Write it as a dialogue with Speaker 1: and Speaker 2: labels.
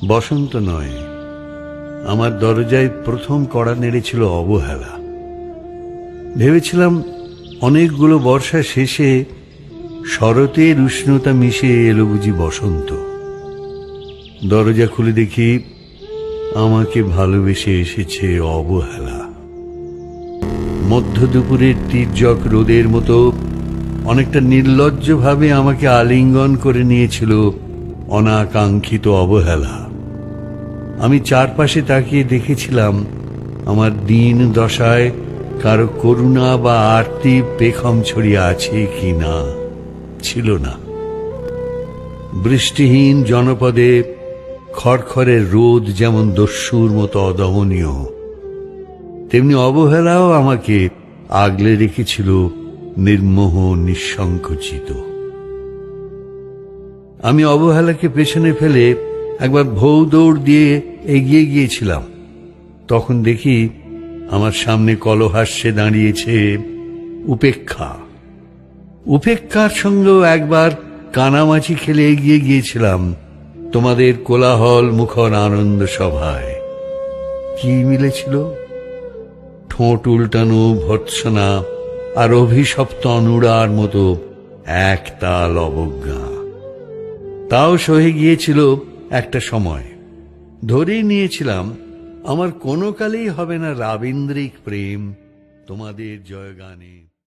Speaker 1: বসন্ত নয়, আমার দরজায় প্রথম কড়া নেড়েছিল অবহেলা। ভেবেছিলাম অনেকগুলো বর্ষা শেষে শরতের উষ্ণতা মিশে এলো বুঝি বসন্ত। দরজা খুলে দেখি আমাকে ভালোবেসে এসেছে অবহেলা। মধ্য দুপুরের তির্যক রোদের মতো অনেকটা নির্লজ্জভাবে আমাকে আলিঙ্গন করে নিয়েছিল অনাকাঙ্ক্ষিত অবহেলা। আমি চারপাশে তাকিয়ে দেখেছিলাম আমার দিন দশায় কারো করুণা বা আরতি পেখম ছড়িয়ে আছে কি না। ছিল না। বৃষ্টিহীন জনপদে খড়খড়ের রোদ যেমন দস্যুর মতো অদমনীয়, তেমনি অবহেলাও আমাকে আগলে রেখেছিল নির্মোহ নিঃসংকোচিত। আমি অবহেলাকে পেছনে ফেলে একবার ভৌ দৌড় দিয়ে এগিয়ে গিয়েছিলাম। তখন দেখি আমার সামনে কলহাস্যে দাঁড়িয়েছে উপেক্ষা। উপেক্ষার সঙ্গেও একবার কানামাছি খেলে এগিয়ে গিয়েছিলাম তোমাদের কোলাহল মুখর আনন্দ সভায়। কি মিলেছিল? ঠোঁট উল্টানো ভর্ৎসনা আর অভিশপ্ত অনুরার মতো একতাল অবজ্ঞা। তাও সহে গিয়েছিল একটা সময়। ধরেই নিয়েছিলাম আমার কোনো কালেই হবে না রাবীন্দ্রিক প্রেম তোমাদের জয়গানে।